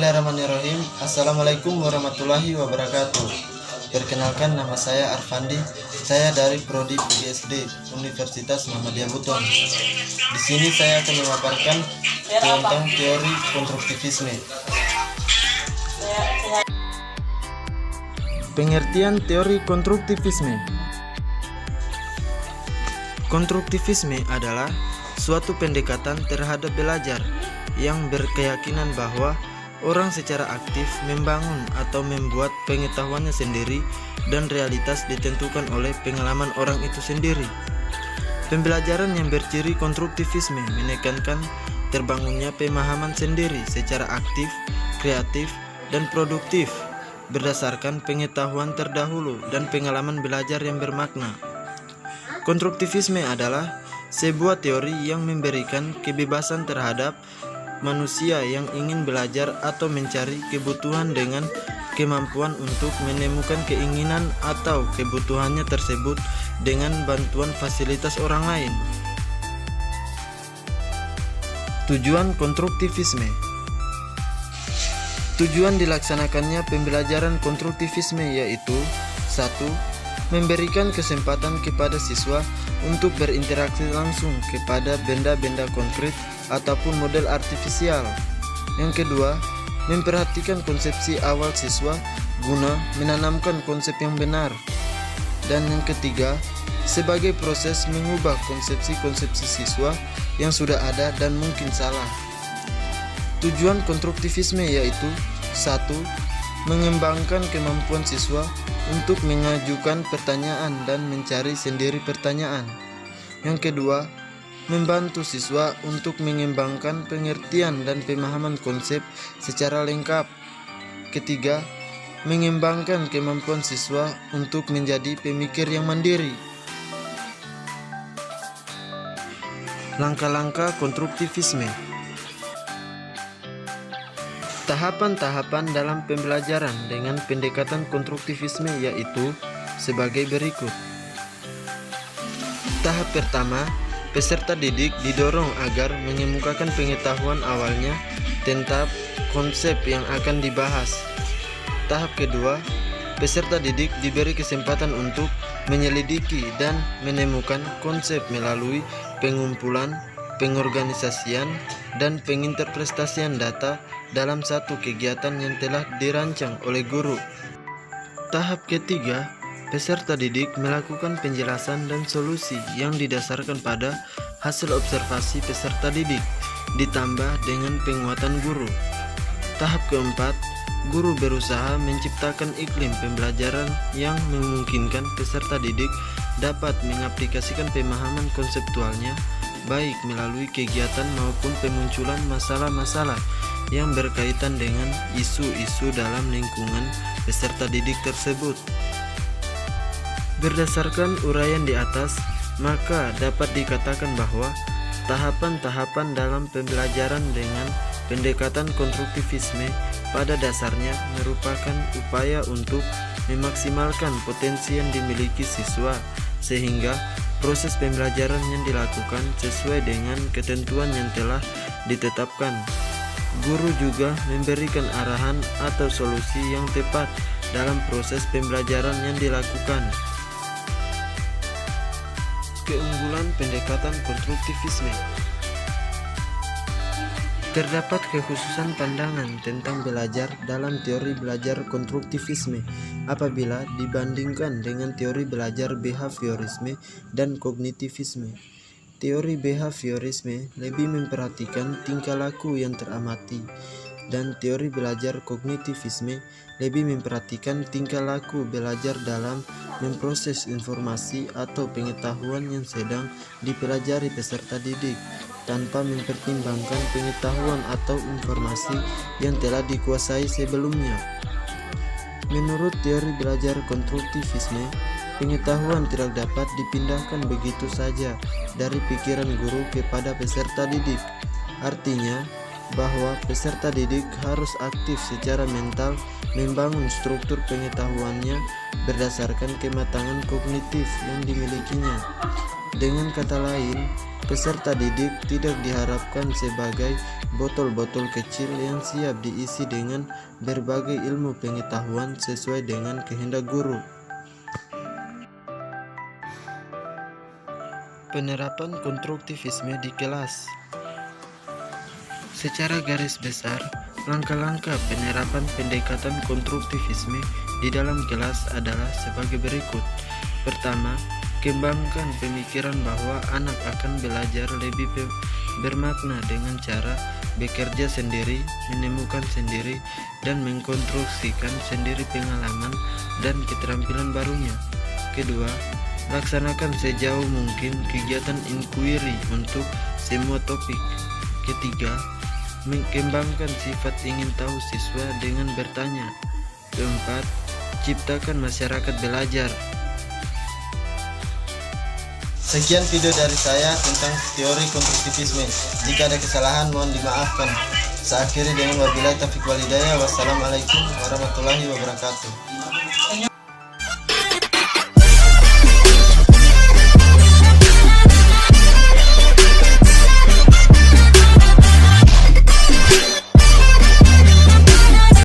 Bismillahirrahmanirrahim. Assalamualaikum warahmatullahi wabarakatuh. Perkenalkan, nama saya Arfandi. Saya dari Prodi PGSD Universitas Muhammadiyah Buton. Di sini saya akan memaparkan tentang teori konstruktivisme. Pengertian teori konstruktivisme. Konstruktivisme adalah suatu pendekatan terhadap belajar yang berkeyakinan bahwa orang secara aktif membangun atau membuat pengetahuannya sendiri dan realitas ditentukan oleh pengalaman orang itu sendiri. Pembelajaran yang berciri konstruktivisme menekankan terbangunnya pemahaman sendiri secara aktif, kreatif, dan produktif berdasarkan pengetahuan terdahulu dan pengalaman belajar yang bermakna. Konstruktivisme adalah sebuah teori yang memberikan kebebasan terhadap manusia yang ingin belajar atau mencari kebutuhan dengan kemampuan untuk menemukan keinginan atau kebutuhannya tersebut dengan bantuan fasilitas orang lain. Tujuan konstruktivisme. Tujuan dilaksanakannya pembelajaran konstruktivisme yaitu 1. Memberikan kesempatan kepada siswa untuk berinteraksi langsung kepada benda-benda konkret ataupun model artifisial. Yang kedua, memperhatikan konsepsi awal siswa guna menanamkan konsep yang benar. Dan yang ketiga, sebagai proses mengubah konsepsi-konsepsi siswa yang sudah ada dan mungkin salah. Tujuan konstruktivisme yaitu 1. Mengembangkan kemampuan siswa untuk mengajukan pertanyaan dan mencari sendiri pertanyaan. Yang kedua, membantu siswa untuk mengembangkan pengertian dan pemahaman konsep secara lengkap. Ketiga, mengembangkan kemampuan siswa untuk menjadi pemikir yang mandiri. Langkah-langkah konstruktivisme. Tahapan-tahapan dalam pembelajaran dengan pendekatan konstruktivisme yaitu sebagai berikut. Tahap pertama, peserta didik didorong agar mengemukakan pengetahuan awalnya tentang konsep yang akan dibahas. Tahap kedua, peserta didik diberi kesempatan untuk menyelidiki dan menemukan konsep melalui pengumpulan, pengorganisasian, dan penginterpretasian data dalam satu kegiatan yang telah dirancang oleh guru. Tahap ketiga, peserta didik melakukan penjelasan dan solusi yang didasarkan pada hasil observasi peserta didik, ditambah dengan penguatan guru. Tahap keempat, guru berusaha menciptakan iklim pembelajaran yang memungkinkan peserta didik dapat mengaplikasikan pemahaman konseptualnya, baik melalui kegiatan maupun pemunculan masalah-masalah yang berkaitan dengan isu-isu dalam lingkungan peserta didik tersebut. Berdasarkan uraian di atas, maka dapat dikatakan bahwa tahapan-tahapan dalam pembelajaran dengan pendekatan konstruktivisme pada dasarnya merupakan upaya untuk memaksimalkan potensi yang dimiliki siswa, sehingga proses pembelajaran yang dilakukan sesuai dengan ketentuan yang telah ditetapkan. Guru juga memberikan arahan atau solusi yang tepat dalam proses pembelajaran yang dilakukan. Keunggulan pendekatan konstruktivisme. Terdapat kekhususan pandangan tentang belajar dalam teori belajar konstruktivisme apabila dibandingkan dengan teori belajar behaviorisme dan kognitivisme. Teori behaviorisme lebih memperhatikan tingkah laku yang teramati, dan teori belajar kognitivisme lebih memperhatikan tingkah laku belajar dalam memproses informasi atau pengetahuan yang sedang dipelajari peserta didik, tanpa mempertimbangkan pengetahuan atau informasi yang telah dikuasai sebelumnya. Menurut teori belajar konstruktivisme, pengetahuan tidak dapat dipindahkan begitu saja dari pikiran guru kepada peserta didik. Artinya, bahwa peserta didik harus aktif secara mental membangun struktur pengetahuannya berdasarkan kematangan kognitif yang dimilikinya. Dengan kata lain, peserta didik tidak diharapkan sebagai botol-botol kecil yang siap diisi dengan berbagai ilmu pengetahuan sesuai dengan kehendak guru. Penerapan konstruktivisme di kelas. Secara garis besar, langkah-langkah penerapan pendekatan konstruktivisme di dalam kelas adalah sebagai berikut. Pertama, kembangkan pemikiran bahwa anak akan belajar lebih bermakna dengan cara bekerja sendiri, menemukan sendiri, dan mengkonstruksikan sendiri pengalaman dan keterampilan barunya. Kedua, laksanakan sejauh mungkin kegiatan inquiry untuk semua topik. Ketiga, mengembangkan sifat ingin tahu siswa dengan bertanya. Keempat, ciptakan masyarakat belajar. Sekian video dari saya tentang teori konstruktivisme. Jika ada kesalahan mohon dimaafkan. Saya akhiri dengan wabillahi taufiq wal hidayah. Wassalamualaikum warahmatullahi wabarakatuh.